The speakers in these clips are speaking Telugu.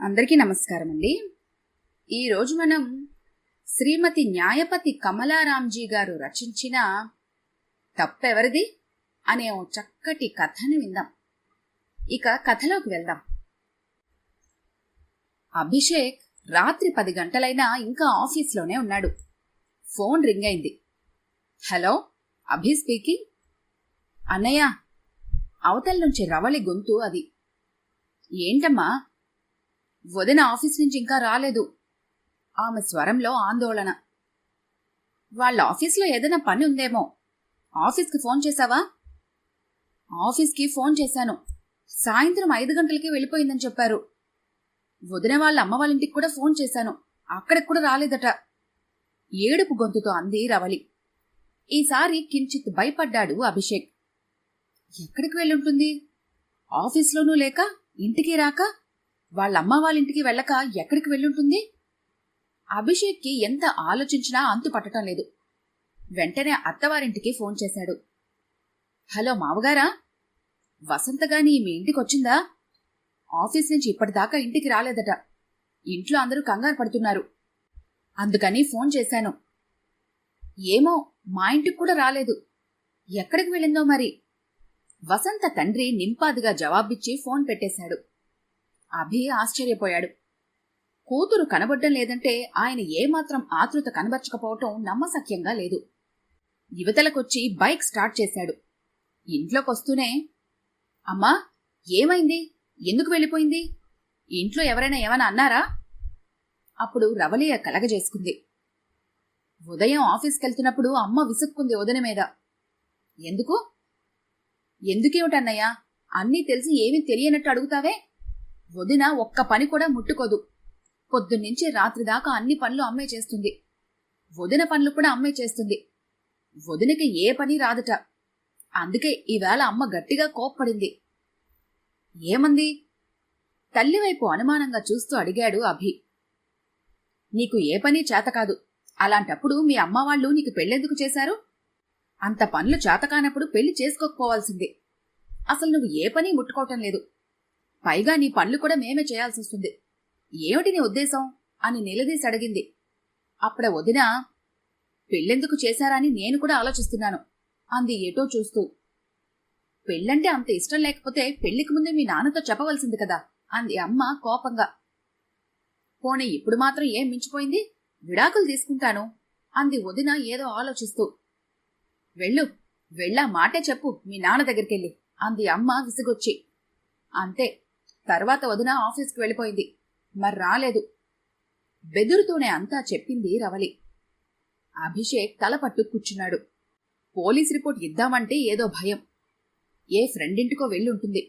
అందరికీ నమస్కారం అండి. ఈరోజు మనం శ్రీమతి న్యాయపతి కమలారాంజీ గారు రచించిన తప్పెవరిది అనే ఓ చక్కటి కథని విందాం. ఇక కథలోకి వెళ్దాం. అభిషేక్ రాత్రి 10 గంటలైనా ఇంకా ఆఫీస్లోనే ఉన్నాడు. ఫోన్ రింగ్ అయింది. హలో, అభి స్పీకింగ్. అన్నయ్య, అవతల నుంచి రవళి గొంతు అది. ఏంటమ్మా? వదిన ఆఫీస్ నుంచి ఇంకా రాలేదు. ఆమె స్వరంలో ఆందోళన. వాళ్ళ ఆఫీస్లో ఏదైనా పని ఉందేమో. ఆఫీస్కి ఫోన్ చేశావా? ఆఫీస్కి ఫోన్ చేశాను. సాయంత్రం 5 గంటలకి వెళ్ళిపోయిందని చెప్పారు. వదిన వాళ్ళ అమ్మ వాళ్ళ ఇంటికి కూడా ఫోన్ చేశాను. అక్కడికి కూడా రాలేదట. ఏడుపు గొంతుతో అంది రవళి. ఈసారి కించిత్ భయపడ్డాడు అభిషేక్. ఎక్కడికి వెళ్ళుంటుంది? ఆఫీస్లోనూ లేక, ఇంటికి రాక, వాళ్ళమ్మ వాళ్ళింటికి వెళ్ళక ఎక్కడికి వెళ్ళుంటుంది? అభిషేక్కి ఎంత ఆలోచించినా అంతు పట్టడం లేదు. వెంటనే అత్తవారింటికి ఫోన్ చేశాడు. హలో మావగారా, వసంతగాని మీ ఇంటికొచ్చిందా? ఆఫీస్ నుంచి ఇప్పటిదాకా ఇంటికి రాలేదట. ఇంట్లో అందరూ కంగారు పడుతున్నారు. అందుకని ఫోన్ చేశాను. ఏమో, మా ఇంటికి కూడా రాలేదు. ఎక్కడికి వెళ్ళిందో మరి. వసంత తండ్రి నింపాదిగా జవాబిచ్చి ఫోన్ పెట్టేశాడు. అభి ఆశ్చర్యపోయాడు. కూతురు కనబడ్డం లేదంటే ఆయన ఏమాత్రం ఆతృత కనబర్చకపోవటం నమ్మశక్యంగా లేదు. యువతలకొచ్చి బైక్ స్టార్ట్ చేశాడు. ఇంట్లోకొస్తూనే, అమ్మా ఏమైంది? ఎందుకు వెళ్ళిపోయింది? ఇంట్లో ఎవరైనా ఏమైనా అన్నారా? అప్పుడు రవళియ కలగజేసుకుంది. ఉదయం ఆఫీస్కెళ్తున్నప్పుడు అమ్మ విసుక్కుంది వదిన మీద. ఎందుకు? ఎందుకేమిటన్నయ్యా, అన్నీ తెలిసి ఏమీ తెలియనట్టు అడుగుతావే? వదిన ఒక్క పని కూడా ముట్టుకోదు. పొద్దున్నుంచి రాత్రి దాకా అన్ని పనులు అమ్మే చేస్తుంది. వదిన పనులు కూడా అమ్మే చేస్తుంది. వదినకి ఏ పని రాదట. అందుకే ఈవేళ అమ్మ గట్టిగా కోప్పడింది. ఏమంది? తల్లివైపు అనుమానంగా చూస్తూ అడిగాడు అభి. నీకు ఏ పని చేతకాదు. అలాంటప్పుడు మీ అమ్మవాళ్లు నీకు పెళ్ళెందుకు చేశారు? అంత పనులు చేతకానప్పుడు పెళ్లి చేసుకోకపోవాల్సింది. అసలు నువ్వు ఏ పని ముట్టుకోవటం లేదు. పైగా నీ పనులు కూడా మేమే చేయాల్సొస్తుంది. ఏమిటి నీ ఉద్దేశం అని నిలదీసి అడిగింది. అప్పుడే వదిన, పెళ్ళెందుకు చేశారని నేను కూడా ఆలోచిస్తున్నాను అంది ఏటో చూస్తూ. పెళ్ళంటే అంత ఇష్టం లేకపోతే పెళ్లికి ముందే మీ నాన్నతో చెప్పవలసింది కదా అంది అమ్మ కోపంగా. పోనీ ఇప్పుడు మాత్రం ఏం మించిపోయింది? విడాకులు తీసుకుంటాను అంది వదిన ఏదో ఆలోచిస్తూ. వెళ్ళు, వెళ్ళా మాటే చెప్పు మీ నాన్న దగ్గరికెళ్ళి అంది అమ్మ విసుగొచ్చి. అంతే. తర్వాత వదిన ఆఫీస్కి వెళ్ళిపోయింది. మరి రాలేదు. బెదురుతూనే అంతా చెప్పింది రవళి. అభిషేక్ తలపట్టు కూర్చున్నాడు. పోలీస్ రిపోర్ట్ ఇద్దామంటే ఏదో భయం. ఏ ఫ్రెండింటికో వెళ్ళుంటుంది.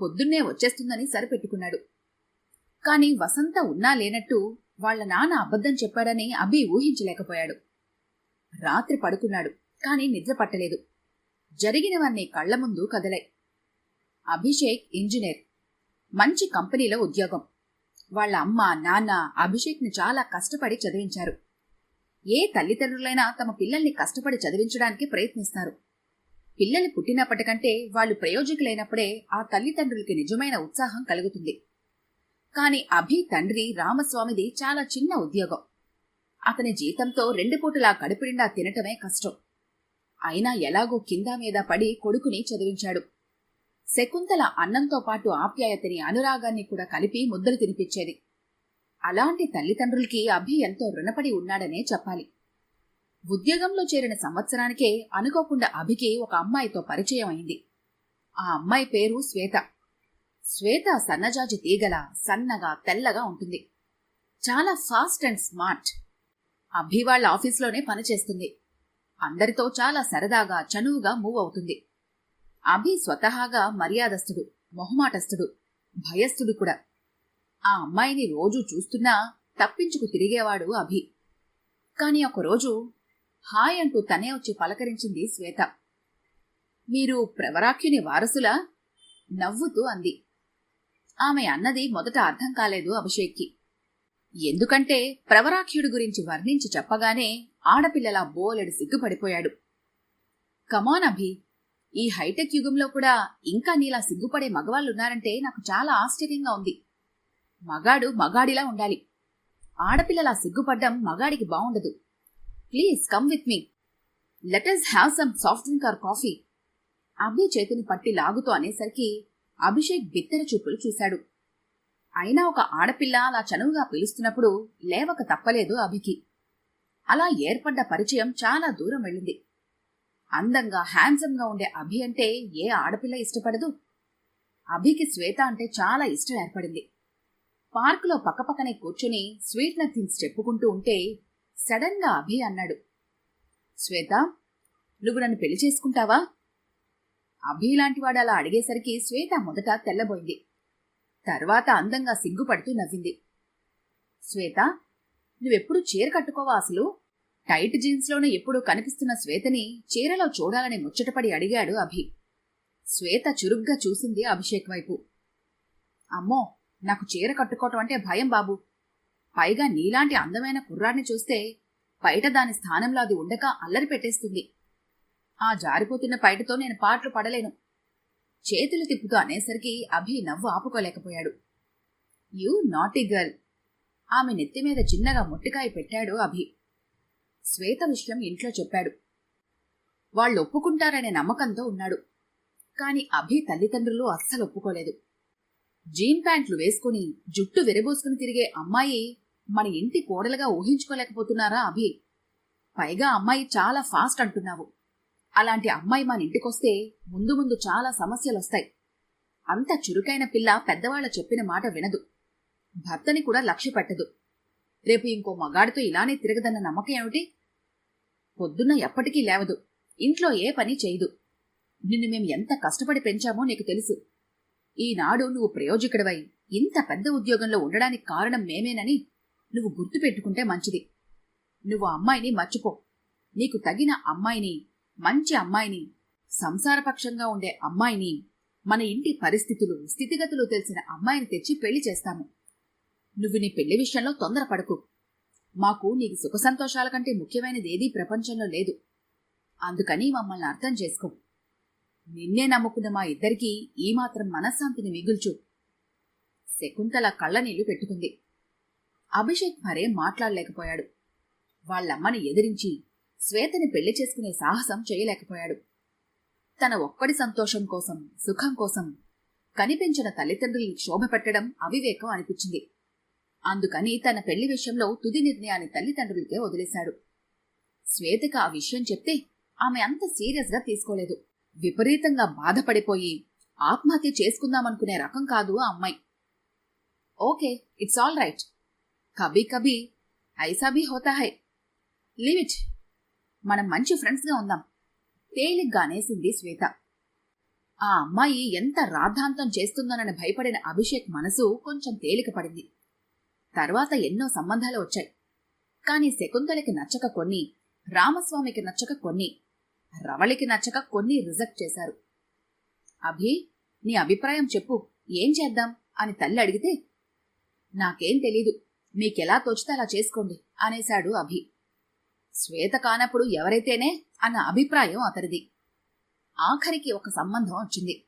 పొద్దున్నే వచ్చేస్తుందని సరిపెట్టుకున్నాడు. కాని వసంత ఉన్నా లేనట్టు వాళ్ల నాన్న అబద్ధం చెప్పాడని అభి ఊహించలేకపోయాడు. రాత్రి పడుకున్నాడు, కాని నిద్ర పట్టలేదు. జరిగినవన్నీ కళ్ల ముందు కదలాయి. అభిషేక్ ఇంజనీర్, మంచి కంపెనీలో ఉద్యోగం. వాళ్ల అమ్మ నాన్న అభిషేక్ని చాలా కష్టపడి చదివించారు. ఏ తల్లిదండ్రులైనా తమ పిల్లల్ని కష్టపడి చదివించడానికి ప్రయత్నిస్తారు. పిల్లలు పుట్టినప్పటికంటే వాళ్ళు ప్రయోజకులైనప్పుడే ఆ తల్లిదండ్రులకి నిజమైన ఉత్సాహం కలుగుతుంది. కాని అభి తండ్రి రామస్వామిది చాలా చిన్న ఉద్యోగం. అతని జీతంతో 2 పూటలా కడుపు నిండా తినటమే కష్టం. అయినా ఎలాగో కింద మీద పడి కొడుకుని చదివించాడు. శకుంతల అన్నంతో పాటు ఆప్యాయతని, అనురాగాన్ని కూడా కలిపి ముద్దలు తినిపించేది. అలాంటి తల్లిదండ్రులకి అభి ఎంతో రుణపడి ఉన్నాడనే చెప్పాలి. ఉద్యోగంలో చేరిన సంవత్సరానికే అనుకోకుండా అభికి ఒక అమ్మాయితో పరిచయం అయింది. ఆ అమ్మాయి పేరు శ్వేత. శ్వేత సన్నజాజి తీగల, సన్నగా తెల్లగా ఉంటుంది. చాలా ఫాస్ట్ అండ్ స్మార్ట్. అభి వాళ్ళ ఆఫీస్లోనే పనిచేస్తుంది. అందరితో చాలా సరదాగా, చనువుగా మూవ్ అవుతుంది. అభి స్వతహాగా మర్యాదస్తుడు, మొహమాటస్తుడు, భయస్థుడు కూడా. ఆ అమ్మాయిని రోజూ చూస్తున్నా తప్పించుకు తిరిగేవాడు అభి. కాని ఒకరోజు హాయ్ అంటూ తనే వచ్చి పలకరించింది శ్వేత. మీరు ప్రవరాఖ్యుని వారసులా? నవ్వుతూ అంది. ఆమె అన్నది మొదట అర్థం కాలేదు అభిషేక్కి. ఎందుకంటే ప్రవరాఖ్యుడి గురించి వర్ణించి చెప్పగానే ఆడపిల్లలా బోలెడు సిగ్గుపడిపోయాడు. కమాన్ అభి, ఈ హైటెక్ యుగంలో కూడా ఇంకా నీలా సిగ్గుపడే మగవాళ్ళున్నారంటే నాకు చాలా ఆశ్చర్యంగా ఉంది. మగాడు మగాడిలా ఉండాలి. ఆడపిల్లలా సిగ్గుపడ్డం మగాడికి బావుండదు. Please come with me. Let us have some soft drink or coffee. Abhi చేతిని పట్టి లాగుతూ అనేసరికి అభిషేక్ బిత్తర చూపులు చూశాడు. అయినా ఒక ఆడపిల్ల అలా చనువుగా పిలుస్తున్నప్పుడు లేవక తప్పలేదు అభికి. అలా ఏర్పడ్డ పరిచయం చాలా దూరం వెళ్ళింది. అందంగా హ్యాండ్సమ్గా ఉండే అభి అంటే ఏ ఆడపిల్ల ఇష్టపడదు? అభికి శ్వేత అంటే చాలా ఇష్టం ఏర్పడింది. పార్కులో పక్కపక్కనే కూర్చుని స్వీట్ నథింగ్స్ చెప్పుకుంటూ ఉంటే సడన్ గా అభి అన్నాడు, శ్వేత, నువ్వు నన్ను పెళ్లి చేసుకుంటావా? అభి లాంటివాడు అలా అడిగేసరికి శ్వేత మొదట తెల్లబోయింది. తర్వాత అందంగా సిగ్గుపడుతూ నవ్వింది. శ్వేత, నువ్వెప్పుడు చీర కట్టుకోవా అసలు? టైట్ జీన్స్లోనే ఎప్పుడూ కనిపిస్తున్న శ్వేతని చీరలో చూడాలని ముచ్చటపడి అడిగాడు అభి. శ్వేత చురుగ్గా చూసింది అభిషేక్ వైపు. అమ్మో, నాకు చీర కట్టుకోవటం అంటే భయం బాబు. పైగా నీలాంటి అందమైన కుర్రాడిని చూస్తే పైట దాని స్థానంలో అది ఉండక అల్లరి పెట్టేస్తుంది. ఆ జారిపోతున్న పైటతో నేను పాటలు పడలేను. చేతులు తిప్పుతూ అనేసరికి అభి నవ్వు ఆపుకోలేకపోయాడు. You naughty girl. ఆమె నెత్తిమీద చిన్నగా మొట్టికాయ పెట్టాడు అభి. శ్వేత విషయం ఇంట్లో చెప్పాడు. వాళ్ళు ఒప్పుకుంటారనే నమ్మకంతో ఉన్నాడు. కాని అభి తల్లిదండ్రులు అస్సలు ఒప్పుకోలేదు. జీన్ ప్యాంట్లు వేసుకుని జుట్టు విరబోసుకుని తిరిగే అమ్మాయి మన ఇంటి కోడలుగా ఊహించుకోలేకపోతున్నారా అభి? పైగా అమ్మాయి చాలా ఫాస్ట్ అంటున్నావు. అలాంటి అమ్మాయి మన ఇంటికొస్తే ముందు ముందు చాలా సమస్యలొస్తాయి. అంత చురుకైన పిల్ల పెద్దవాళ్ల చెప్పిన మాట వినదు. భర్తని కూడా లక్ష్య పెట్టదు. రేపు ఇంకో మగాడితో ఇలానే తిరగదన్న నమ్మకం ఏమిటి? పొద్దున్న ఎప్పటికీ లేవదు. ఇంట్లో ఏ పని చేయదు. నిన్ను మేం ఎంత కష్టపడి పెంచామో నీకు తెలుసు. ఈనాడు నువ్వు ప్రయోజకుడివై ఇంత పెద్ద ఉద్యోగంలో ఉండడానికి కారణం మేమేనని నువ్వు గుర్తుపెట్టుకుంటే మంచిది. నువ్వు అమ్మాయిని మర్చిపో. నీకు తగిన అమ్మాయిని, మంచి అమ్మాయిని, సంసారపక్షంగా ఉండే అమ్మాయిని, మన ఇంటి పరిస్థితులు స్థితిగతులు తెలిసిన అమ్మాయిని తెచ్చి పెళ్లి చేస్తాము. నువ్వు నీ పెళ్లి విషయంలో తొందరపడకు. మాకు నీకు సుఖ సంతోషాల కంటే ముఖ్యమైనదేదీ ప్రపంచంలో లేదు. అందుకని మమ్మల్ని అర్థం చేసుకో. నిన్నే నమ్ముకున్న మా ఇద్దరికీ ఈ మాత్రం మనశ్శాంతిని మిగుల్చు. శకుంతల కళ్ళనీళ్లు పెట్టుకుంది. అభిషేక్ మరేం మాట్లాడలేకపోయాడు. వాళ్ళమ్మని ఎదిరించి శ్వేతని పెళ్లి చేసుకునే సాహసం చేయలేకపోయాడు. తన ఒక్కడి సంతోషం కోసం, సుఖం కోసం కనిపించిన తల్లిదండ్రుల్ని క్షోభ పెట్టడం అవివేకం అనిపించింది. అందుకని తన పెళ్లి విషయంలో తుది నిర్ణయాన్ని తల్లిదండ్రులకే వదిలేశాడు. శ్వేతకు ఆ విషయం చెప్తే ఆమె అంత సీరియస్గా తీసుకోలేదు. విపరీతంగా బాధపడిపోయి ఆత్మహత్య చేసుకుందామనుకునే రకం కాదు ఆ అమ్మాయి. Okay, it's all right. కభీ కభీ ఐసా భీ హోతా హై. Leave it. మనం మంచి ఫ్రెండ్స్గా ఉందాం. తేలిగ్గా అనేసింది శ్వేత. ఆ అమ్మాయి ఎంత రాద్ధాంతం చేస్తుందోనని భయపడిన అభిషేక్ మనసు కొంచెం తేలిక పడింది. తర్వాత ఎన్నో సంబంధాలు వచ్చాయి. కాని శకుంతలకి నచ్చక కొన్ని, రామస్వామికి నచ్చక కొన్ని, రవళికి నచ్చక కొన్ని రిజెక్ట్ చేశారు. అభి, నీ అభిప్రాయం చెప్పు, ఏం చేద్దాం అని తల్లి అడిగితే, నాకేం తెలీదు, మీకెలా తోచితే అలా చేసుకోండి అనేశాడు అభి. శ్వేత కానప్పుడు ఎవరైతేనే అన్న అభిప్రాయం అతడిది. ఆఖరికి ఒక సంబంధం వచ్చింది.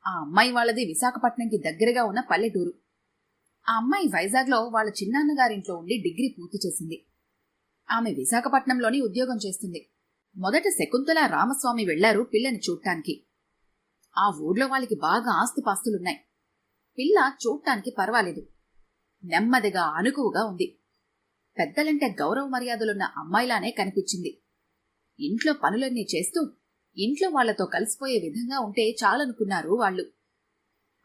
ఆ అమ్మాయి వాళ్ళది విశాఖపట్నంకి దగ్గరగా ఉన్న పల్లెటూరు. ఆ అమ్మాయి వైజాగ్లో వాళ్ళ చిన్నాన్నగారింట్లో ఉండి డిగ్రీ పూర్తి చేసింది. ఆమె విశాఖపట్నంలోని ఉద్యోగం చేస్తుంది. మొదట శకుంతల రామస్వామి వెళ్లారు పిల్లని చూడ్టానికి. ఆ ఊర్లో వాళ్ళకి బాగా ఆస్తిపాస్తులున్నాయి. పిల్ల చూడ్టానికి పర్వాలేదు. నెమ్మదిగా అనుకువగా ఉంది. పెద్దలంటే గౌరవ మర్యాదలున్న అమ్మాయిలానే కనిపించింది. ఇంట్లో పనులన్నీ చేస్తూ ఇంట్లో వాళ్లతో కలిసిపోయే విధంగా ఉంటే చాలనుకున్నారు వాళ్ళు.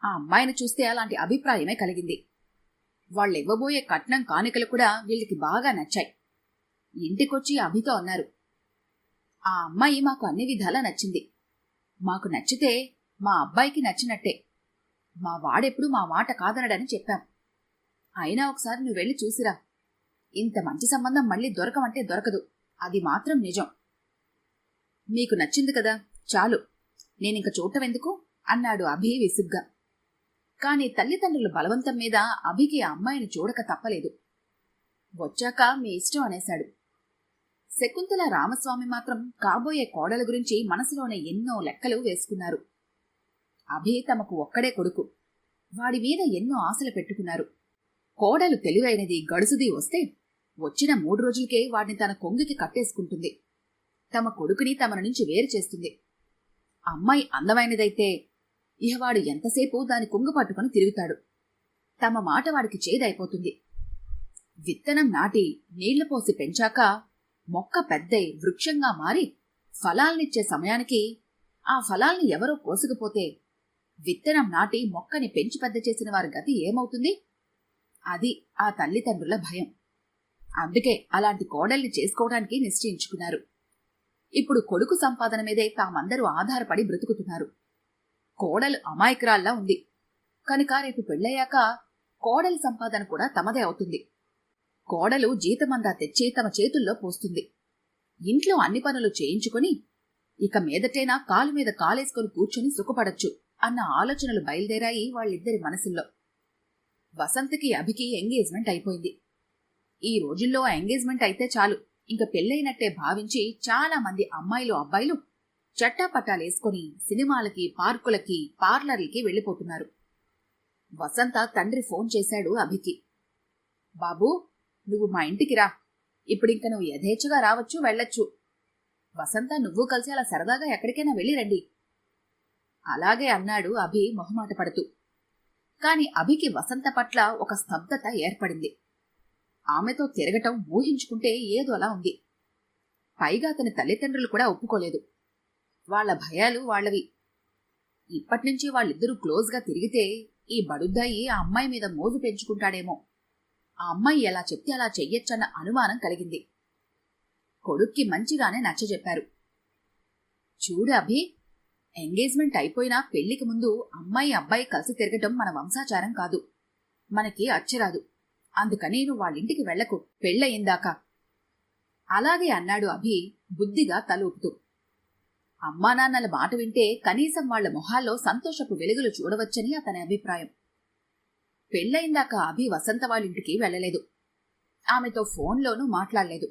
ఆ అమ్మాయిని చూస్తే అలాంటి అభిప్రాయమే కలిగింది. వాళ్ళివ్వబోయే కట్నం కానుకలు కూడా వీళ్ళకి బాగా నచ్చాయి. ఇంటికొచ్చి అభితో అన్నారు, ఆ అమ్మాయి మాకు అన్ని విధాలా నచ్చింది. మాకు నచ్చితే మా అబ్బాయికి నచ్చినట్టే. మా వాడెప్పుడు మా మాట కాదనడని చెప్పాం. అయినా ఒకసారి నువ్వు వెళ్ళి చూసిరా. ఇంత మంచి సంబంధం మళ్ళీ దొరకమంటే దొరకదు, అది మాత్రం నిజం. మీకు నచ్చింది కదా, చాలు, నేనింక చూడటమెందుకు అన్నాడు అభి విసుగ్గా. కాని తల్లిదండ్రుల బలవంతం మీద అభికి ఆ అమ్మాయిని చూడక తప్పలేదు. వచ్చాక మీ ఇష్టం అనేశాడు. శకుంతల రామస్వామి మాత్రం కాబోయే కోడల గురించి మనసులోనే ఎన్నో లెక్కలు వేసుకున్నారు. అభి తమకు ఒక్కడే కొడుకు. వాడి మీద ఎన్నో ఆశలు పెట్టుకున్నారు. కోడలు తెలివైనది గడుసుది వస్తే వచ్చిన 3 రోజులకే వాడిని తన కొంగికి కట్టేసుకుంటుంది. తమ కొడుకుని తమ నుంచి వేరు చేస్తుంది. అమ్మాయి అందమైనదైతే ఇహ వాడు ఎంతసేపు దాని కొంగు పట్టుకుని తిరుగుతాడు. తమ మాట వాడికి చేదైపోతుంది. విత్తనం నాటి నీళ్లు పోసి పెంచాక మొక్క పెద్దై వృక్షంగా మారి ఫలాల్నిచ్చే సమయానికి ఆ ఫలాల్ని ఎవరో కోసుకుపోతే విత్తనం నాటి మొక్కని పెంచి పెద్ద చేసిన వారి గతి ఏమవుతుంది? అది ఆ తల్లిదండ్రుల భయం. అందుకే అలాంటి కోడల్ని చేసుకోవడానికి నిశ్చయించుకున్నారు. ఇప్పుడు కొడుకు సంపాదన మీదే తామందరూ ఆధారపడి బ్రతుకుతున్నారు. కోడలు అమాయకురాల్లా ఉంది కనుక రేపు పెళ్ళయ్యాక కోడలి సంపాదన కూడా తమదే అవుతుంది. కోడలు జీతమందా తెచ్చి తమ చేతుల్లో పోస్తుంది. ఇంట్లో అన్ని పనులు చేయించుకొని ఇక మీదటైనా కాలు మీద కాలేసుకొని కూర్చొని సుఖపడచ్చు అన్న ఆలోచనలు బయలుదేరాయి వాళ్ళిద్దరి మనసుల్లో. వసంతకి అభికి ఎంగేజ్మెంట్ అయిపోయింది. ఈ రోజుల్లో ఎంగేజ్మెంట్ అయితే చాలు ఇంక పెళ్ళైనట్టే భావించి చాలా మంది అమ్మాయిలు అబ్బాయిలు చట్టాపట్టాలేసుకొని సినిమాలకి, పార్కులకి, పార్లర్లకి వెళ్ళిపోతున్నారు. వసంత తండ్రి ఫోన్ చేశాడు అభికి. బాబూ, నువ్వు మా ఇంటికి రా. ఇప్పుడింక నువ్వు యథేచ్ఛగా రావచ్చు, వెళ్ళొచ్చు. వసంత నువ్వు కలిసి అలా సరదాగా ఎక్కడికైనా వెళ్ళిరండి. అలాగే అన్నాడు అభి మొహమాట పడుతూ. కాని అభికి వసంత పట్ల ఒక స్తబ్దత ఏర్పడింది. ఆమెతో తిరగటం ఊహించుకుంటే ఏదోలా ఉంది. పైగా అతని తల్లిదండ్రులు కూడా ఒప్పుకోలేదు. వాళ్ల భయాలు వాళ్లవి. ఇప్పటినుంచి వాళ్ళిద్దరూ క్లోజ్గా తిరిగితే ఈ బడుద్దాయి ఆ అమ్మాయి మీద మోజు పెంచుకుంటాడేమో. ఆ అమ్మాయి ఎలా చెప్తే అలా చెయ్యొచ్చన్న అనుమానం కలిగింది. కొడుక్కి మంచిగానే నచ్చజెప్పారు. చూడు అభి, ఎంగేజ్మెంట్ అయిపోయినా పెళ్లికి ముందు అమ్మాయి అబ్బాయి కలిసి తిరగటం మన వంశాచారం కాదు. మనకి అచ్చరాదు. అందుకని నువ్వు వాళ్ళింటికి వెళ్లకు పెళ్ళయిందాకా. అలాగే అన్నాడు అభి బుద్ధిగా తలూపుతూ. అమ్మా నాన్నల మాట వింటే కనీసం వాళ్ల మొహాల్లో సంతోషపు వెలుగులు చూడవచ్చని అతని అభిప్రాయం. పెళ్ళయిందాక అభి వసంత వాళ్ళింటికి వెళ్లలేదు. ఆమెతో ఫోన్లోనూ మాట్లాడలేదు.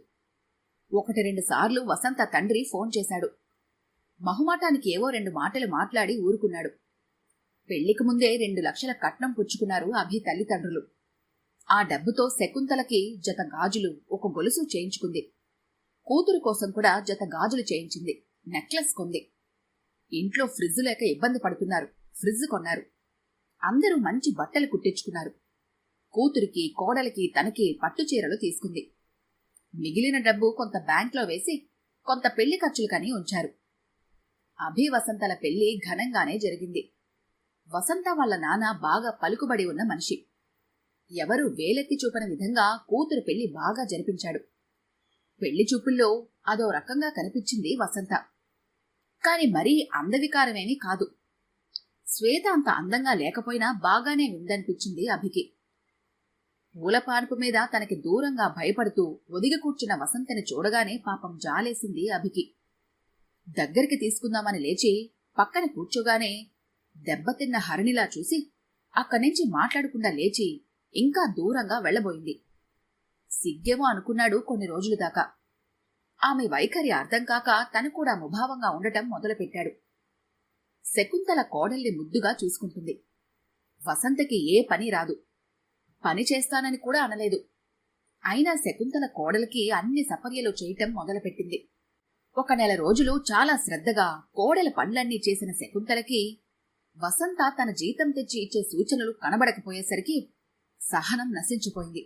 1-2 సార్లు వసంత తండ్రి ఫోన్ చేశాడు. మొహమాటానికి ఏవో 2 మాటలు మాట్లాడి ఊరుకున్నాడు. పెళ్లికి ముందే 2 లక్షల కట్నం పుచ్చుకున్నారు అభి తల్లిదండ్రులు. ఆ డబ్బుతో శకుంతలకి జత గాజులు, ఒక గొలుసు చేయించుకుంది. కూతురు కోసం కూడా జత గాజులు చేయించింది, నెక్లెస్ కొంది. ఇంట్లో ఫ్రిడ్జ్ లేక ఇబ్బంది పడుతున్నారు, ఫ్రిడ్జ్ కొన్నారు. అందరూ మంచి బట్టలు కుట్టించుకున్నారు. కూతురికి, కోడలికి, తనకి పట్టుచీరలు తీసుకుంది. మిగిలిన డబ్బు కొంత బ్యాంక్లో వేసి కొంత పెళ్లి ఖర్చులకని ఉంచారు. అభి వసంతల పెళ్లి ఘనంగానే జరిగింది. వసంత వాళ్ళ నాన్న బాగా పలుకుబడి ఉన్న మనిషి. ఎవరూ వేలెత్తి చూపని విధంగా కూతురు పెళ్లి బాగా జరిపించాడు. పెళ్లి చూపుల్లో అదో రకంగా కనిపించింది వసంత. కాని మరీ అందవికారమేమీ కాదు. శ్వేత అంత అందంగా లేకపోయినా బాగానే ఉందనిపించింది అభికి. పూలపాన్పు మీద తనకి దూరంగా భయపడుతూ ఒదిగి కూర్చున్న వసంతని చూడగానే పాపం జాలేసింది అభికి. దగ్గరికి తీసుకుందామని లేచి పక్కన కూర్చోగానే దెబ్బతిన్న హరిణిలా చూసి అక్కడ్నుంచి మాట్లాడకుండా లేచి ఇంకా దూరంగా వెళ్లబోయింది. సిగ్గేమో అనుకున్నాడు కొన్ని రోజుల దాకా. ఆమె వైఖరి అర్థం కాక తను కూడా ముభావంగా ఉండటం మొదలుపెట్టాడు. శకుంతల కోడల్ని ముద్దుగా చూసుకుంటుంది. వసంతకి ఏ పని రాదు. పని చేస్తానని కూడా అనలేదు. అయినా శకుంతల కోడలికి అన్ని సపర్యలు చేయటం మొదలుపెట్టింది. 1 నెల రోజులు చాలా శ్రద్ధగా కోడల పనులన్నీ చేసిన శకుంతలకి వసంత తన జీతం తెచ్చి ఇచ్చే సూచనలు కనబడకపోయేసరికి సహనం నశించిపోయింది.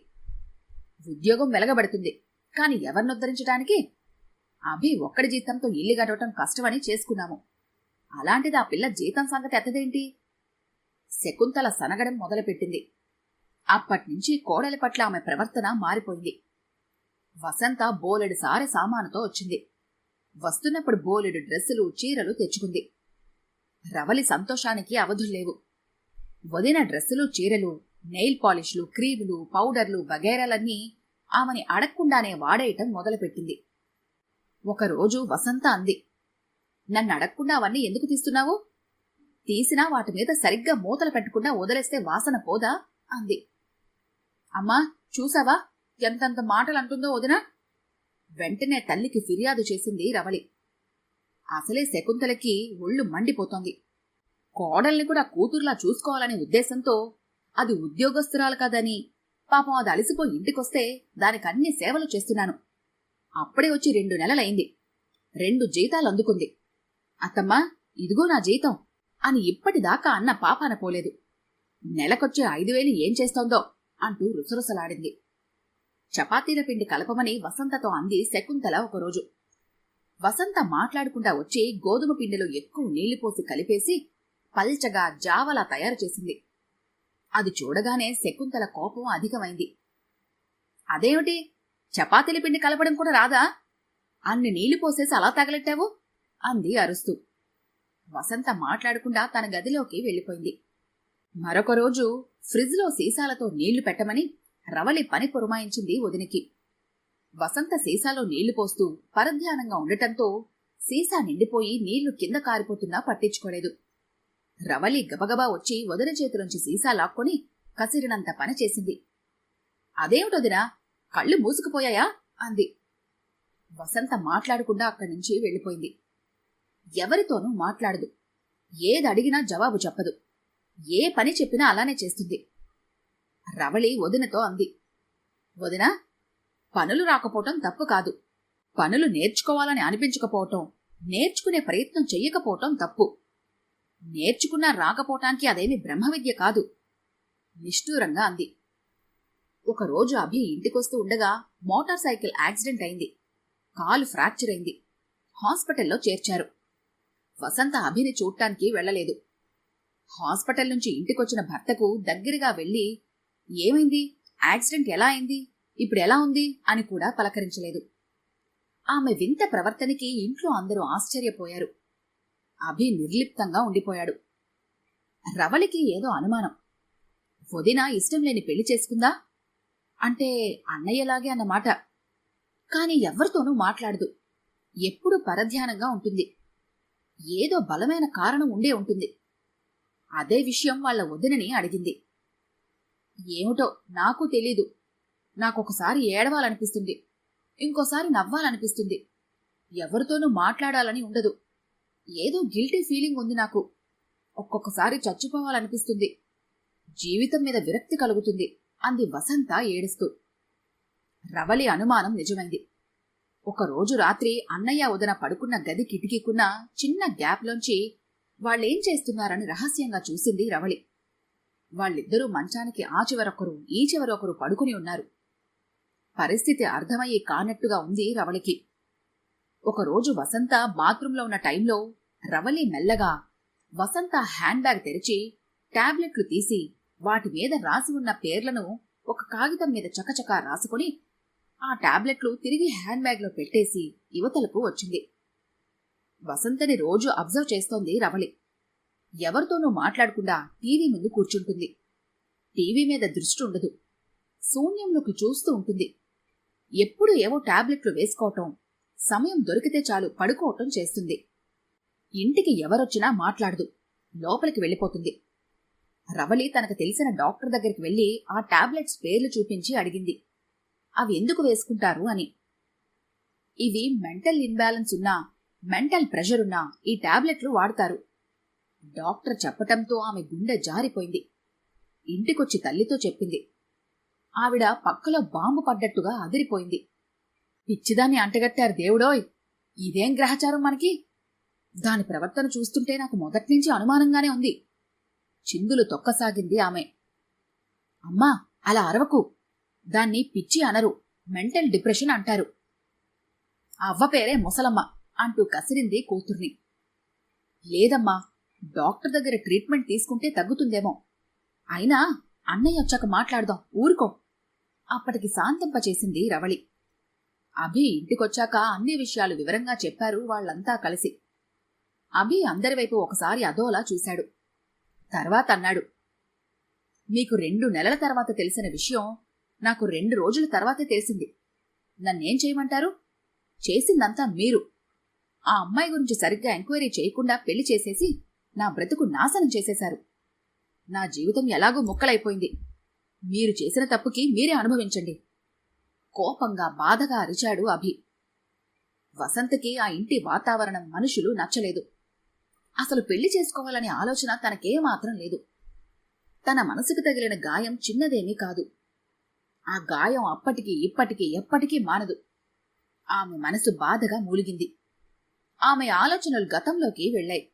ఉద్యోగం వెలగబడుతుంది, కాని ఎవరినొద్దరించడానికి? అభి ఒక్కడి జీతంతో ఇల్లు గడవటం కష్టమని చేసుకున్నాము. అలాంటిది ఆ పిల్ల జీతం సంగతి ఎత్తదేంటి? శకుంతల సనగడం మొదలుపెట్టింది. అప్పట్నుంచి కోడలి పట్ల ఆమె ప్రవర్తన మారిపోయింది. వసంత బోలెడు సారె సామానుతో వచ్చింది. వస్తున్నప్పుడు బోలెడు డ్రెస్సులు, చీరలు తెచ్చుకుంది. రవలి సంతోషానికి అవధుల్లేవు. వదిన డ్రెస్సులు, చీరలు, నెయిల్ పాలిష్లు, క్రీములు, పౌడర్లు వగైరాలన్నీ ఆమెని అడగకుండానే వాడేయటం మొదలుపెట్టింది. ఒకరోజు వసంత అంది, నన్ను అడగకుండా అవన్నీ ఎందుకు తీస్తున్నావు? తీసినా వాటి మీద సరిగ్గా మూతలు పెట్టకుండా వదిలేస్తే వాసన పోదా? అంది. అమ్మా, చూసావా ఎంతంత మాటలు అంటుందో వదిన? వెంటనే తల్లికి ఫిర్యాదు చేసింది రవలి. అసలే శకుంతలకి ఒళ్ళు మండిపోతోంది. కోడల్ని కూడా కూతుర్లా చూసుకోవాలనే ఉద్దేశంతో అది ఉద్యోగస్తురాలు కదని పాపం అది అలసిపోయి ఇంటికొస్తే దానికన్ని సేవలు చేస్తున్నాను. అప్పుడే వచ్చి 2 నెలలైంది. 2 జీతాలు అందుకుంది. అత్తమ్మా, ఇదిగో నా జీతం అని ఇప్పటిదాకా అన్న పాపాన పోలేదు. నెలకొచ్చే 5,000 ఏం చేస్తోందో అంటూ రుసరుసలాడింది. చపాతీల పిండి కలపమని వసంతతో అంది శకుంతల ఒకరోజు. వసంత మాట్లాడకుండా వచ్చి గోధుమ పిండిలో ఎక్కువ నీళ్లు పోసి కలిపేసి పల్చగా జావలా తయారు చేసింది. అది చూడగానే శకుంతల కోపం అధికమైంది. అదేమిటి, చపాతీల పిండి కలపడం కూడా రాదా? అన్ని నీళ్లు పోసేసి అలా తగలెట్టావు అంది అరుస్తూ. వసంత మాట్లాడకుండా తన గదిలోకి వెళ్ళిపోయింది. మరొక రోజు ఫ్రిడ్జ్లో సీసాలతో నీళ్లు పెట్టమని రవళి పని పురమాయించింది వదినికి. వసంత సీసాలో నీళ్లు పోస్తూ పరధ్యానంగా ఉండటంతో సీసా నిండిపోయి నీళ్లు కింద కారిపోతున్నా పట్టించుకోలేదు. రవళి గబగబా వచ్చి వదిన చేతిలోంచి సీసా లాక్కొని కసిరినంత పని చేసింది. అదేమిటొదినా, కళ్ళు మూసుకుపోయాయా అంది. వసంత మాట్లాడకుండా అక్కడి నుంచి వెళ్ళిపోయింది. ఎవరితోనూ మాట్లాడదు. ఏదడిగినా జవాబు చెప్పదు. ఏ పని చెప్పినా అలానే చేస్తుంది. రవళి వదినతో అంది, వదినా, పనులు రాకపోవటం తప్పు కాదు. పనులు నేర్చుకోవాలని అనిపించకపోవటం, నేర్చుకునే ప్రయత్నం చెయ్యకపోవటం తప్పు. నేర్చుకున్నా రాకపోవటానికి అదేమి బ్రహ్మ విద్య కాదు నిష్ఠూరంగా అంది. ఒకరోజు అభి ఇంటికొస్తూ ఉండగా మోటార్ సైకిల్ యాక్సిడెంట్ అయింది. కాలు ఫ్రాక్చర్ అయింది. హాస్పిటల్లో చేర్చారు. వసంత అభిని చూడటానికి వెళ్లలేదు. హాస్పిటల్ నుంచి ఇంటికొచ్చిన భర్తకు దగ్గరగా వెళ్లి ఏమైంది, యాక్సిడెంట్ ఎలా అయింది, ఇప్పుడెలా ఉంది అని కూడా పలకరించలేదు. ఆమె వింత ప్రవర్తనకి ఇంట్లో అందరూ ఆశ్చర్యపోయారు. అభి నిర్లిప్తంగా ఉండిపోయాడు. రవళికి ఏదో అనుమానం. వదిన ఇష్టం లేని పెళ్లి చేసుకుందా అంటే అన్నయ్యలాగే అన్నమాట. కాని ఎవ్వరితోనూ మాట్లాడదు. ఎప్పుడూ పరధ్యానంగా ఉంటుంది. ఏదో బలమైన కారణం ఉండే ఉంటుంది. అదే విషయం వాళ్ల వదినని అడిగింది. ఏమిటో నాకు తెలీదు. నాకొకసారి ఏడవాలనిపిస్తుంది, ఇంకోసారి నవ్వాలనిపిస్తుంది. ఎవరితోనూ మాట్లాడాలని ఉండదు. ఏదో గిల్టీ ఫీలింగ్ ఉంది నాకు. ఒక్కొక్కసారి చచ్చిపోవాలనిపిస్తుంది. జీవితం మీద విరక్తి కలుగుతుంది అంది వసంత ఏడుస్తూ. రవళి అనుమానం నిజమైంది. ఒకరోజు రాత్రి అన్నయ్య వదిన పడుకున్న గది కిటికీకున్న చిన్న గ్యాప్లోంచి వాళ్ళేం చేస్తున్నారని రహస్యంగా చూసింది రవళి. వాళ్ళిద్దరూ మంచానికి ఆ చివరొకరు ఈ చివరొకరు పడుకుని ఉన్నారు. పరిస్థితి అర్థమయ్యి కానట్టుగా ఉంది రవళికి. ఒకరోజు వసంత బాత్రూంలో ఉన్న టైంలో రవళి మెల్లగా వసంత హ్యాండ్ బ్యాగ్ తెరిచి టాబ్లెట్లు తీసి వాటి మీద రాసి ఉన్న పేర్లను ఒక కాగితం మీద చకచకా రాసుకుని ఆ టాబ్లెట్లు తిరిగి హ్యాండ్ బ్యాగ్లో పెట్టేసి యువతలకు వచ్చింది. వసంతని రోజు అబ్జర్వ్ చేస్తోంది రవళి. ఎవరితోనూ మాట్లాడకుండా టీవీ ముందు కూర్చుంటుంది. టీవీ మీద దృష్టి ఉండదు. శూన్యంలోకి చూస్తూ ఉంటుంది. ఎప్పుడు ఏవో టాబ్లెట్లు వేసుకోవటం, సమయం దొరికితే చాలు పడుకోవటం చేస్తుంది. ఇంటికి ఎవరొచ్చినా మాట్లాడదు. లోపలికి వెళ్ళిపోతుంది. రవళి తనకు తెలిసిన డాక్టర్ దగ్గరికి వెళ్లి ఆ టాబ్లెట్స్ పేర్లు చూపించి అడిగింది, అవి ఎందుకు వేసుకుంటారు అని. ఇవి మెంటల్ ఇన్బ్యాలెన్స్ ఉన్నా, మెంటల్ ప్రెషర్ ఉన్నా ఈ టాబ్లెట్లు వాడతారు. డాక్టర్ చెప్పటంతో ఆమె గుండె జారిపోయింది. ఇంటికొచ్చి తల్లితో చెప్పింది. ఆవిడ పక్కలో బాంబు పడ్డట్టుగా అదిరిపోయింది. పిచ్చిదాన్ని అంటగట్టారు దేవుడోయ్, ఇదేం గ్రహచారం మనకి? దాని ప్రవర్తన చూస్తుంటే నాకు మొదట్నుంచి అనుమానంగానే ఉంది. చిందులు తొక్కసాగింది ఆమె. అమ్మా, అలా అరవకు. దాన్ని పిచ్చి అనరు, మెంటల్ డిప్రెషన్ అంటారు. అవ్వ పేరే ముసలమ్మ అంటూ కసిరింది కూతుర్ని. లేదమ్మా, డాక్టర్ దగ్గర ట్రీట్మెంట్ తీసుకుంటే తగ్గుతుందేమో. అయినా అన్నయ్య వచ్చాక మాట్లాడదాం, ఊరుకో. అప్పటికి శాంతింపచేసింది రవళి. అభి ఇంటికొచ్చాక అన్ని విషయాలు వివరంగా చెప్పారు వాళ్లంతా కలిసి. అభి అందరివైపు ఒకసారి అదోలా చూశాడు. తర్వాత అన్నాడు, మీకు 2 నెలల తర్వాత తెలిసిన విషయం నాకు 2 రోజుల తర్వాతే తెలిసింది. నన్నేం చేయమంటారు? చేసిందంతా మీరు. ఆ అమ్మాయి గురించి సరిగ్గా ఎంక్వైరీ చేయకుండా పెళ్లి చేసేసి నా బ్రతుకు నాశనం చేసేశారు. నా జీవితం ఎలాగూ ముక్కలైపోయింది. మీరు చేసిన తప్పుకి మీరే అనుభవించండి. కోపంగా బాధగా అరిచాడు అభి. వసంతకి ఆ ఇంటి వాతావరణం, మనుషులు నచ్చలేదు. అసలు పెళ్లి చేసుకోవాలనే ఆలోచన తనకేమాత్రం లేదు. తన మనసుకు తగిలిన గాయం చిన్నదేమీ కాదు. ఆ గాయం అప్పటికి ఇప్పటికీ ఎప్పటికీ మానదు. ఆమె మనసు బాధగా మూలిగింది. ఆమె ఆలోచనలు గతంలోకి వెళ్ళాయి.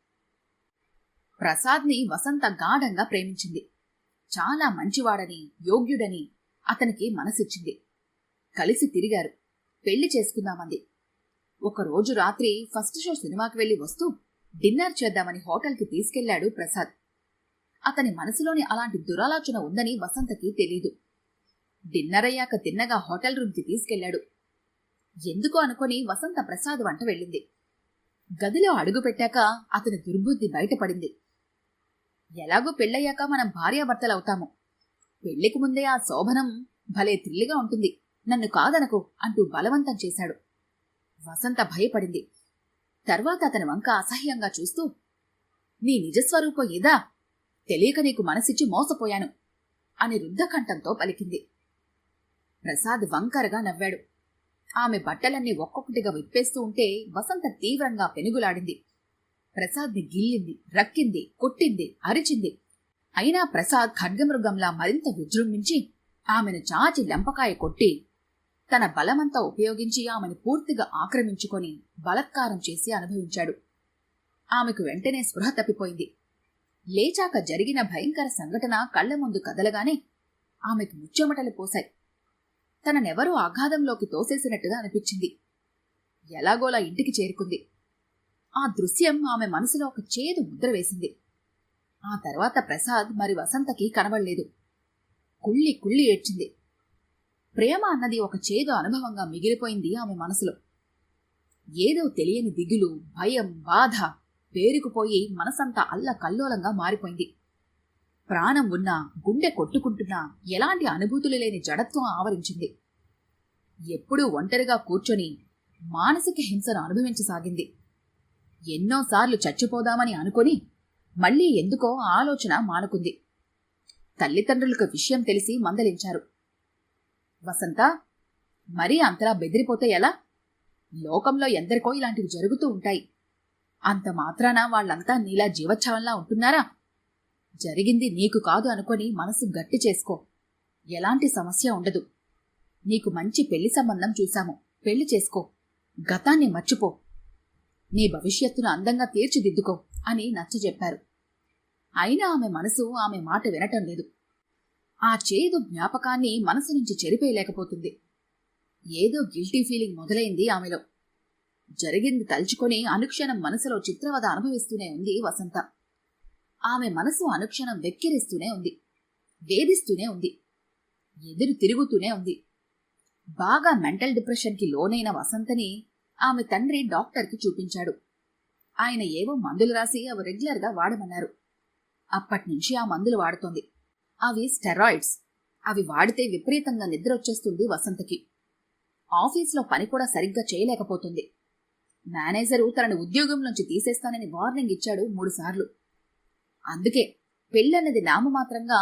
ప్రసాద్ని వసంత గాఢంగా ప్రేమించింది. చాలా మంచివాడని, యోగ్యుడని అతనికి మనసిచ్చింది. కలిసి తిరిగారు. పెళ్లి చేసుకుందామంది. ఒకరోజు రాత్రి ఫస్ట్ షో సినిమాకి వెళ్లి వస్తూ డిన్నర్ చేద్దామని హోటల్కి తీసుకెళ్లాడు ప్రసాద్. అతని మనసులోని అలాంటి దురాలోచన ఉందని వసంతకి తెలీదు. డిన్నర్ అయ్యాక తిన్నగా హోటల్ రూమ్కి తీసుకెళ్లాడు. ఎందుకు అనుకుని వసంత ప్రసాద్ వంట వెళ్ళింది. గదిలో అడుగుపెట్టాక అతని దుర్బుద్ధి బయటపడింది. ఎలాగూ పెళ్ళయ్యాక మనం భార్యాభర్తలవుతాము. పెళ్లికి ముందే ఆ శోభనం భలే థ్రిల్గా ఉంటుంది, నన్ను కాదనకు అంటూ బలవంతం చేశాడు. వసంత భయపడింది. తర్వాత అతని వంక అసహ్యంగా చూస్తూ, నీ నిజస్వరూపం ఇదా? తెలియక నీకు మనసిచ్చి మోసపోయాను అని రుద్ధకంఠంతో పలికింది. ప్రసాద్ వంకరగా నవ్వాడు. ఆమె బట్టలన్నీ ఒక్కొక్కటిగా విప్పేస్తూ ఉంటే వసంత తీవ్రంగా పెనుగులాడింది. ప్రసాద్ని గిల్లింది, రక్కింది, కొట్టింది, అరిచింది. అయినా ప్రసాద్ ఖడ్గమృగంలా మరింత విజృంభించి ఆమెను చాచి లెంపకాయ కొట్టి తన బలమంతా ఉపయోగించి ఆమెను పూర్తిగా ఆక్రమించుకొని బలత్కారం చేసి అనుభవించాడు. ఆమెకు వెంటనే స్పృహ తప్పిపోయింది. లేచాక జరిగిన భయంకర సంఘటన కళ్ల ముందు కదలగానే ఆమెకు ముచ్చెమటలు పోశాయి. తననెవరూ అగాధంలోకి తోసేసినట్టుగా అనిపించింది. ఎలాగోలా ఇంటికి చేరుకుంది. ఆ దృశ్యం ఆమె మనసులో ఒక చేదు ముద్ర వేసింది. ఆ తర్వాత ప్రసాద్ మరి వసంతకి కనబడలేదు. కుళ్ళి కుళ్ళి ఏడ్చింది. ప్రేమ అన్నది ఒక చేదు అనుభవంగా మిగిలిపోయింది ఆమె మనసులో. ఏదో తెలియని దిగులు, భయం, బాధ పేరుకుపోయి మనసంతా అల్లకల్లోలంగా మారిపోయింది. ప్రాణం ఉన్నా, గుండె కొట్టుకుంటున్నా ఎలాంటి అనుభూతులు లేని జడత్వం ఆవరించింది. ఎప్పుడూ ఒంటరిగా కూర్చొని మానసిక హింసను అనుభవించసాగింది. ఎన్నోసార్లు చచ్చిపోదామని అనుకొని మళ్లీ ఎందుకో ఆలోచన మానుకుంది. తల్లిదండ్రులకు విషయం తెలిసి మందలించారు. వసంత, మరీ అంతలా బెదిరిపోతే ఎలా? లోకంలో ఎందరికో ఇలాంటివి జరుగుతూ ఉంటాయి. అంత మాత్రాన వాళ్లంతా నీలా జీవచ్ఛవంలా ఉంటున్నారా? జరిగింది నీకు కాదు అనుకొని మనసు గట్టి చేసుకో. ఎలాంటి సమస్య ఉండదు. నీకు మంచి పెళ్లి సంబంధం చూశాము, పెళ్లి చేసుకో. గతాన్ని మర్చిపో. నీ భవిష్యత్తును అందంగా తీర్చిదిద్దుకో అని నచ్చజెప్పారు. అయినా ఆమె మనసు ఆమె మాట వినటం లేదు. ఆ చేదు జ్ఞాపకాన్ని మనసు నుంచి చెరిపేయలేకపోతుంది. ఏదో గిల్టీ ఫీలింగ్ మొదలైంది ఆమెలో. జరిగింది తలుచుకొని అనుక్షణం మనసులో చిత్రవద అనుభవిస్తూనే ఉంది వసంత. ఆమె మనసు అనుక్షణం వెక్కిరిస్తూనే ఉంది, వేధిస్తూనే ఉంది, ఎదురు తిరుగుతూనే ఉంది. బాగా మెంటల్ డిప్రెషన్కి లోనైన వసంతని ఆమె తండ్రి డాక్టర్కి చూపించాడు. ఆయన ఏవో మందులు రాసి అవి రెగ్యులర్గా వాడమన్నారు. అప్పట్నుంచి ఆ మందులు వాడుతోంది. అవి స్టెరాయిడ్స్. అవి వాడితే విపరీతంగా నిద్ర వచ్చేస్తుంది వసంతకి. ఆఫీస్లో పని కూడా సరిగ్గా చేయలేకపోతుంది. మేనేజరు తనని ఉద్యోగం నుంచి తీసేస్తానని వార్నింగ్ ఇచ్చాడు 3 సార్లు. అందుకే పెళ్ళన్నది నామమాత్రంగా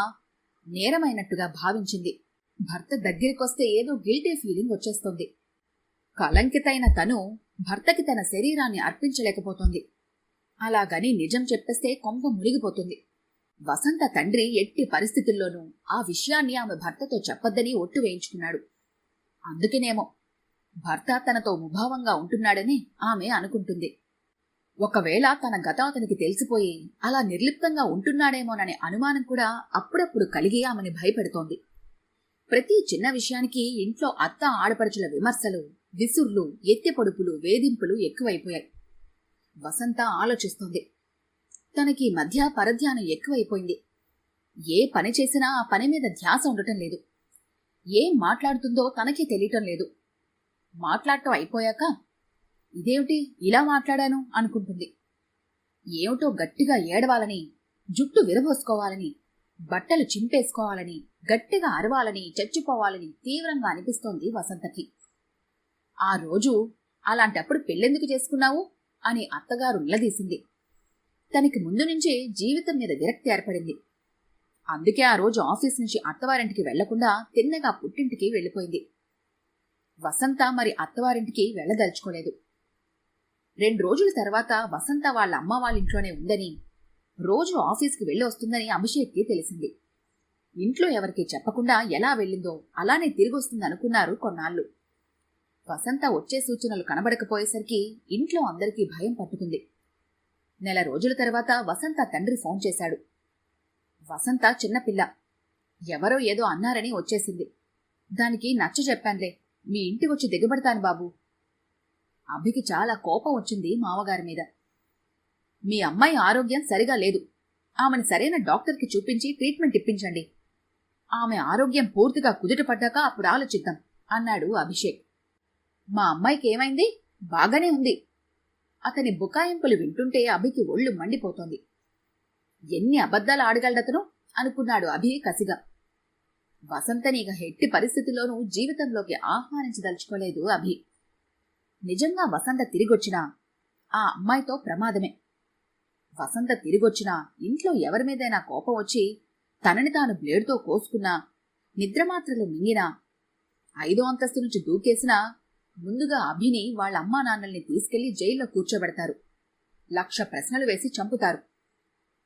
నేరమైనట్టుగా భావించింది. భర్త దగ్గరికొస్తే ఏదో గిల్టీ ఫీలింగ్ వచ్చేస్తోంది. కలంకితైన తను భర్తకి తన శరీరాన్ని అర్పించలేకపోతోంది. అలాగని నిజం చెప్పేస్తే కొంప మునిగిపోతుంది. వసంత తండ్రి ఎట్టి పరిస్థితుల్లోనూ ఆ విషయాన్ని ఆమె భర్తతో చెప్పొద్దని ఒట్టు వేయించుకున్నాడు. అందుకనేమో భర్త తనతో ముభావంగా ఉంటున్నాడని ఆమె అనుకుంటుంది. ఒకవేళ తన గతం అతనికి తెలిసిపోయి అలా నిర్లిప్తంగా ఉంటున్నాడేమోననే అనుమానం కూడా అప్పుడప్పుడు కలిగి ఆమెని భయపెడుతోంది. ప్రతి చిన్న విషయానికి ఇంట్లో అత్త ఆడపడుచుల విమర్శలు, విసుర్లు, ఎత్తిపొడుపులు, వేధింపులు ఎక్కువైపోయాయి. వసంత ఆలోచిస్తోంది. తనకి మధ్య పరధ్యానం ఎక్కువైపోయింది. ఏ పని చేసినా ఆ పని మీద ధ్యాస ఉండటం లేదు. ఏం మాట్లాడుతుందో తనకే తెలియటం లేదు. మాట్లాడటం అయిపోయాక ఇదేమిటి ఇలా మాట్లాడాను అనుకుంటుంది. ఏమిటో గట్టిగా ఏడవాలని, జుట్టు విరబోసుకోవాలని, బట్టలు చింపేసుకోవాలని, గట్టిగా అరవాలని, చచ్చిపోవాలని తీవ్రంగా అనిపిస్తోంది వసంతకి. ఆ రోజు అలాంటప్పుడు పెళ్ళెందుకు చేసుకున్నావు అని అత్తగారు నిలదీసింది. తనకి ముందు నుంచే జీవితం మీద విరక్తి ఏర్పడింది. అందుకే ఆ రోజు ఆఫీస్ నుంచి అత్తవారింటికి వెళ్లకుండా తిన్నగా పుట్టింటికి వెళ్లిపోయింది. వసంత మరి అత్తవారింటికి వెళ్లదలుచుకోలేదు. 2 రోజుల తర్వాత వసంత వాళ్ళ అమ్మ వాళ్ళ ఇంట్లోనే ఉందని, రోజు ఆఫీస్కి వెళ్ళి వస్తుందని అభిషేక్కి తెలిసింది. ఇంట్లో ఎవరికి చెప్పకుండా ఎలా వెళ్ళిందో అలానే తిరిగొస్తుందనుకున్నారు కొన్నాళ్ళు. వసంత వచ్చే సూచనలు కనబడకపోయేసరికి ఇంట్లో అందరికీ భయం పట్టుకుంది. నెల రోజుల తర్వాత వసంత తండ్రి ఫోన్ చేశాడు. వసంత చిన్నపిల్ల, ఎవరో ఏదో అన్నారని వచ్చేసింది. దానికి నచ్చ చెప్పానులే, మీ ఇంటికొచ్చి దిగబడతాను బాబూ. అభికి చాలా కోపం వచ్చింది మామగారి మీద. మీ అమ్మాయి ఆరోగ్యం సరిగా లేదు, ఆమెను సరైన డాక్టర్కి చూపించి ట్రీట్మెంట్ ఇప్పించండి. ఆమె ఆరోగ్యం పూర్తిగా కుదుటపడ్డాక అప్పుడు ఆలోచిద్దాం అన్నాడు అభిషేక్. మా అమ్మాయికి ఏమైంది? బాగానే ఉంది. అతని బుకాయింపులు వింటుంటే అభికి ఒళ్ళు మండిపోతోంది. ఎన్ని అబద్ధాలు ఆడగలడతను అనుకున్నాడు అభి కసిగా. వసంతని ఇక ఎట్టి పరిస్థితుల్లోనూ జీవితంలోకి ఆహ్వానించదలుచుకోలేదు అభి. నిజంగా వసంత తిరిగొచ్చినా ఆ అమ్మాయితో ప్రమాదమే. వసంత తిరిగొచ్చినా ఇంట్లో ఎవరి మీదైనా కోపం వచ్చి తనని తాను బ్లేడ్తో కోసుకున్నా, నిద్రమాత్రలు మింగినా, 5వ అంతస్తు నుంచి దూకేసినా ముందుగా అభిని వాళ్ళ అమ్మా నాన్నల్ని తీసుకెళ్లి జైల్లో కూర్చోబెడతారు. 1,00,000 ప్రశ్నలు వేసి చంపుతారు.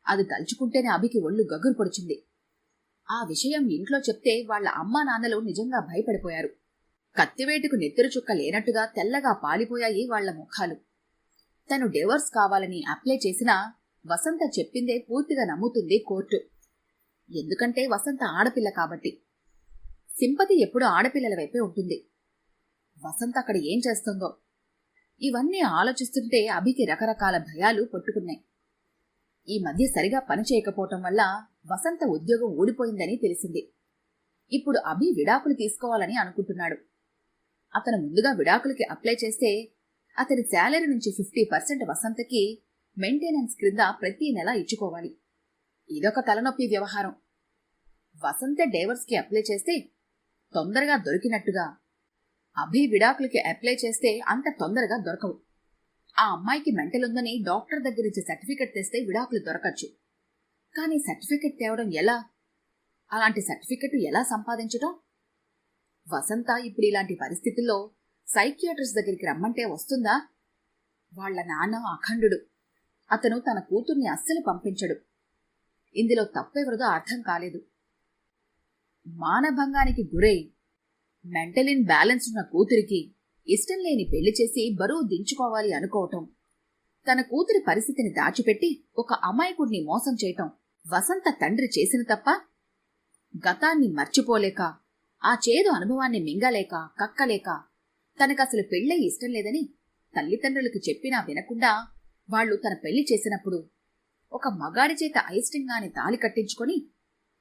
అది తలుచుకుంటేనే అభికి ఒళ్ళు గగురు పొడిచింది. ఆ విషయం ఇంట్లో చెప్తే వాళ్ళ అమ్మా నాన్నలు నిజంగా భయపడిపోయారు. కత్తివేటుకు నెత్తురు చుక్క లేనట్టుగా తెల్లగా పాలిపోయాయి వాళ్ల ముఖాలు. తను డివోర్స్ కావాలని అప్లై చేసినా వసంత చెప్పిందే పూర్తిగా నమ్ముతుంది కోర్టు. ఎందుకంటే వసంత ఆడపిల్ల కాబట్టి. సింపతి ఎప్పుడూ ఆడపిల్లల వైపే ఉంటుంది. వసంత అక్కడ ఏం చేస్తుందో ఇవన్నీ ఆలోచిస్తుంటే అభికి రకరకాల భయాలు పట్టుకున్నాయి. ఈ మధ్య సరిగా పని చేయకపోవటం వల్ల వసంత ఉద్యోగం ఊడిపోయిందని తెలిసింది. ఇప్పుడు అభి విడాకులు తీసుకోవాలని అనుకుంటున్నాడు. అతను ముందుగా విడాకులకి అప్లై చేస్తే అతని శాలరీ నుంచి 50% వసంతకి మెయింటెనెన్స్ క్రింద ప్రతి నెల ఇచ్చుకోవాలి. ఇదొక తలనొప్పి వ్యవహారం. వసంత డైవర్స్కి అప్లై చేస్తే తొందరగా దొరికినట్టుగా అభి విడాకులకి అప్లై చేస్తే అంత తొందరగా దొరకవు. ఆ అమ్మాయికి మెంటల్ ఉందని డాక్టర్ దగ్గర నుంచి సర్టిఫికెట్ తెస్తే విడాకులు దొరకచ్చు. కానీ సర్టిఫికెట్ తేవడం ఎలా? అలాంటి సర్టిఫికెట్ ఎలా సంపాదించటం? వసంత ఇప్పుడు ఇలాంటి పరిస్థితుల్లో సైకియాట్రిస్ట్ దగ్గరికి రమ్మంటే వస్తుందా? వాళ్ల నాన్న అఖండుడు. అతను తన కూతుర్ని అస్సలు పంపించడు. ఇందులో తప్పెవరదో అర్థం కాలేదు. మానభంగానికి గురై మెంటల్ ఇన్ బ్యాలెన్స్ ఉన్న కూతురికి ఇష్టం లేని పెళ్లి చేసి బరువు దించుకోవాలి అనుకోవటం, తన కూతురి పరిస్థితిని దాచిపెట్టి ఒక అమాయకుడిని మోసం చేయటం వసంత తండ్రి చేసిన తప్ప? గతాన్ని మర్చిపోలేక, ఆ చేదు అనుభవాన్ని మింగలేక, కక్కలేక, తనకసలు పెళ్ళై ఇష్టం లేదని తల్లిదండ్రులకు చెప్పినా వినకుండా వాళ్లు తన పెళ్లి చేసినప్పుడు ఒక మగాడి చేత అయిష్టంగాని తాళి కట్టించుకొని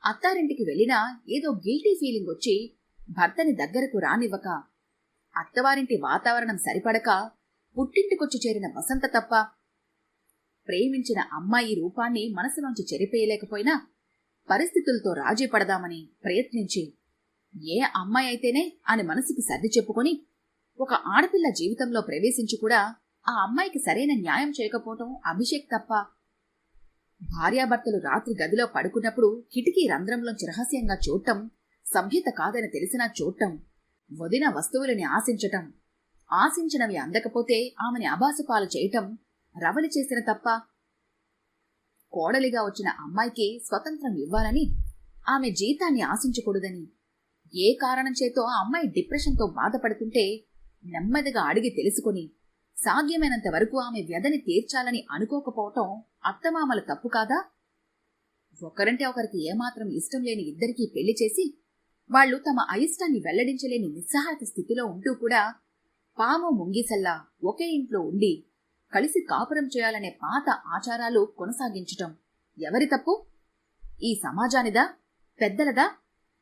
అత్తారింటికి వెళ్ళినా ఏదో గిల్టీ ఫీలింగ్ వచ్చి భర్తని దగ్గరకు రానివ్వక, అత్తవారింటి వాతావరణం సరిపడక పుట్టింటికొచ్చి చేరిన వసంత తప్ప ప్రేమించిన అమ్మాయి రూపాన్ని మనసులోంచి చెరిపేయలేకపోయినా పరిస్థితులతో రాజీ పడదామని ప్రయత్నించి ఏ అమ్మాయి అయితేనే అని మనసుకి సర్ది చెప్పుకొని ఒక ఆడపిల్ల జీవితంలో ప్రవేశించి కూడా ఆ అమ్మాయికి సరైన న్యాయం చేయకపోవటం అభిషేక్ తప్ప? భార్యాభర్తలు రాత్రి గదిలో పడుకున్నప్పుడు కిటికీ రంధ్రంలోంచి రహస్యంగా చూడటం సభ్యత కాదని తెలిసినా చూడటం, వదిన వస్తువులని ఆశించటం, ఆశించినవి అందకపోతే ఆమెని అబాసుపాలు చేయటం రవలి చేసిన తప్ప? కోడలిగా వచ్చిన అమ్మాయికి స్వతంత్రం ఇవ్వాలని, ఆమె జీతాన్ని ఆశించకూడదని, ఏ కారణం చేతో ఆ అమ్మాయి డిప్రెషన్తో బాధపడుతుంటే నెమ్మదిగా అడిగి తెలుసుకుని సాధ్యమైనంత వరకు ఆమె వ్యధని తీర్చాలని అనుకోకపోవటం అత్తమామల తప్పు కాదా? ఒకరంటే ఒకరికి ఏమాత్రం ఇష్టం లేని ఇద్దరికీ పెళ్లి చేసి వాళ్లు తమ అయిష్టాన్ని వెల్లడించలేని నిస్సహాయత స్థితిలో ఉంటూ కూడా పాము ముంగిసల్లా ఒకే ఇంట్లో ఉండి కలిసి కాపురం చేయాలనే పాత ఆచారాలు కొనసాగించటం ఎవరి తప్పు? ఈ సమాజానిదా? పెద్దలదా?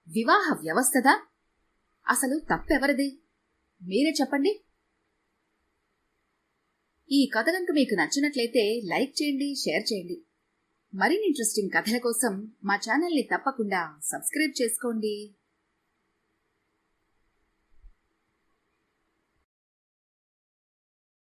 వివాహ వ్యవస్థదా? అసలు తప్పెవరిది? మీరే చెప్పండి. ఈ కథ కనుక మీకు నచ్చినట్లయితే లైక్ చేయండి, షేర్ చేయండి. మరిన్ని ఇంట్రెస్టింగ్ కథల కోసం మా ఛానల్ని తప్పకుండా సబ్స్క్రైబ్ చేసుకోండి.